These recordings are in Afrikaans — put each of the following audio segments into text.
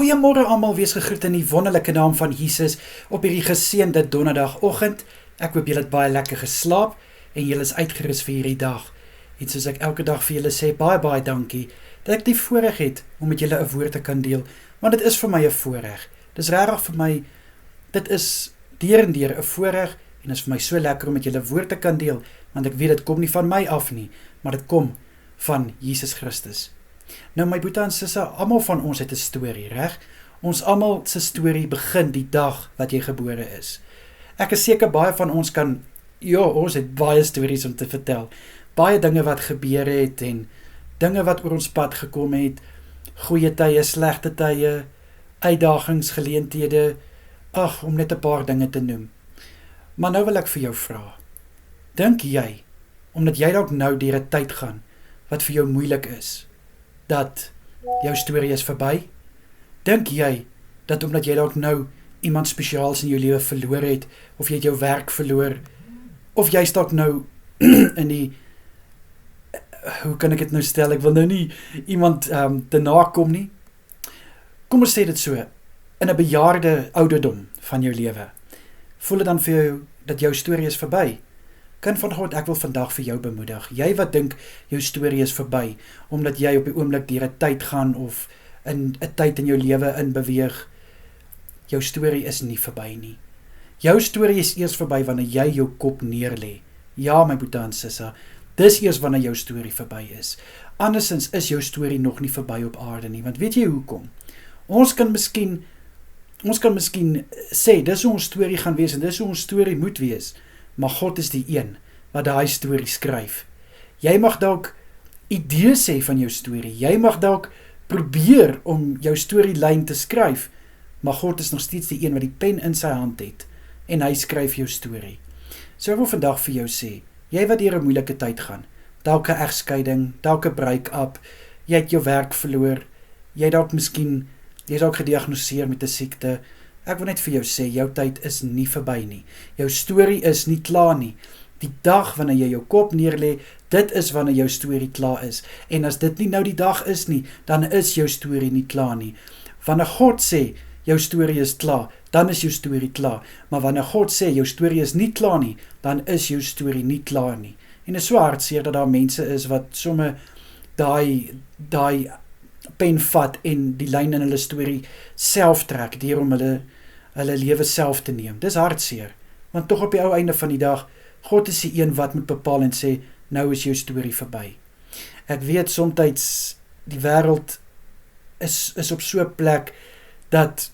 Goeiemôre almal, wees gegroet in die wonderlike naam van Jesus op hierdie geseënde donderdagoggend. Ek hoop julle het baie lekker geslaap en julle is uitgerus vir hierdie dag. En soos ek elke dag vir julle sê, baie dankie dat ek die voorreg het om met julle 'n woord te kan deel, want dit is vir my 'n voorreg. Dis regtig vir my, dit is deur en deur 'n voorreg en dit is vir my so lekker om met julle woord te kan deel, want ek weet dit kom nie van my af nie, maar dit kom van Jesus Christus. Nou my boetie en sisse, almal van ons het 'n storie, reg? Ons almal se storie begin die dag wat jy gebore is. Ek is seker baie van ons kan, ons het baie stories om te vertel. Baie dinge wat gebeur het en dinge wat oor ons pad gekom het, goeie tye, slegte tye, uitdagings, geleenthede, om net 'n paar dinge te noem. Maar nou wil ek vir jou vra, dink jy, omdat jy dalk nou deur 'n tyd gaan, wat vir jou moeilik is, dat jou storie is verby? Dink jy, dat omdat jy dalk nou iemand spesiaals in jou lewe verloor het, of jy het jou werk verloor, of jy is dalk nou in die, hoe kan ek dit nou stel, ek wil nou nie iemand te nakom nie. Kom ons sê dit so, in 'n bejaarde ouderdom van jou lewe, voel dit dan vir jou, dat jou storie is verby? Kind van God, ek wil vandag vir jou bemoedig. Jy wat dink jou storie is verby, omdat jy op die oomblik deur 'n tyd gaan of in 'n tyd in jou lewe inbeweeg. Jou storie is nie verby nie. Jou storie is eers verby wanneer jy jou kop neerlê. Ja, my boetie en sissa, dis eers wanneer jou storie verby is. Andersins is jou storie nog nie verby op aarde nie, want weet jy hoekom? Ons kan miskien sê, dis hoe ons storie gaan wees en dis hoe ons storie moet wees, maar God is die een wat daai storie skryf. Jy mag dalk idees hê van jou storie, jy mag dalk probeer om jou storielyn te skryf, maar God is nog steeds die een wat die pen in sy hand het, en hy skryf jou storie. So ek wil vandag vir jou sê, jy wat deur 'n moeilike tyd gaan, dalk 'n egskeiding, dalk 'n break-up, jy het jou werk verloor, jy is dalk gediagnoseer met 'n siekte. Ek wil net vir jou sê, jou tyd is nie verby nie. Jou storie is nie klaar nie. Die dag wanneer jy jou kop neerlê, dit is wanneer jou storie klaar is. En as dit nie nou die dag is nie, dan is jou storie nie klaar nie. Wanneer God sê, jou storie is klaar, dan is jou storie klaar. Maar wanneer God sê, jou storie is nie klaar nie, dan is jou storie nie klaar nie. En dit is so hartseer dat daar mense is wat somme daai pen vat en die lyn in hulle storie self trek, deur om hulle lewe self te neem. Dis hartseer, want tog op die ou einde van die dag, God is die een wat moet bepaal en sê, nou is jou storie verby. Ek weet soms die wêreld is op so 'n plek dat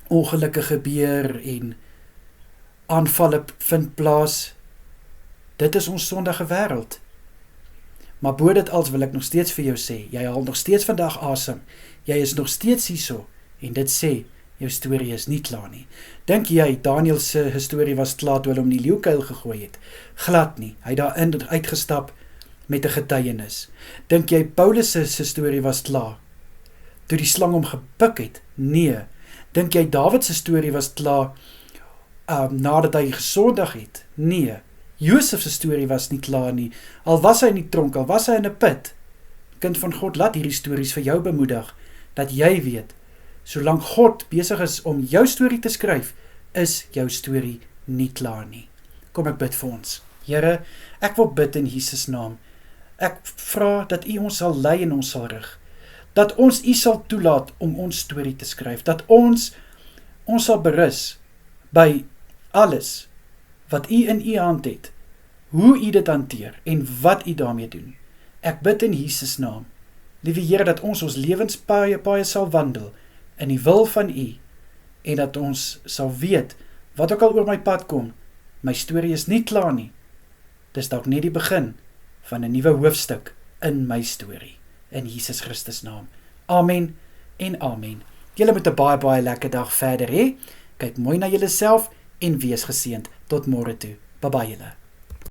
ongelukke gebeur en aanvalle vind plaas. Dit is ons sondige wêreld. Maar bo dit als wil ek nog steeds vir jou sê, jy haal nog steeds vandag asem, jy is nog steeds hierso, en dit sê, jou storie is nie klaar nie. Dink jy, Daniel se storie was klaar toe hulle hom in die leeukuil gegooi het? Glad nie, hy het daarin uitgestap met 'n getuienis. Dink jy, Paulus se storie was klaar toe die slang hom gepik het? Nee. Dink jy, Dawid se storie was klaar nadat hy gesondig het? Nee. Josef se storie was nie klaar nie, al was hy in die tronk, al was hy in 'n put. Kind van God, laat hierdie stories vir jou bemoedig, dat jy weet, solank God besig is om jou storie te skryf, is jou storie nie klaar nie. Kom ek bid vir ons. Here, ek wil bid in Jesus naam. Ek vra dat U ons sal lei en ons sal rig. Dat ons U sal toelaat om ons storie te skryf. Dat ons sal berus by alles wat U in U hand het, hoe U dit hanteer en wat U daarmee doen. Ek bid in Jesus naam, liewe Here, dat ons lewenspaaie sal wandel in die wil van U, en dat ons sal weet, wat ook al oor my pad kom, my storie is nie klaar nie. Dis dalk net die begin van 'n nuwe hoofstuk in my storie. In Jesus Christus naam. Amen en amen. Julle moet 'n baie lekker dag verder hê. Kyk mooi na julleself en wees geseënd. Tot môre toe. Bye bye julle.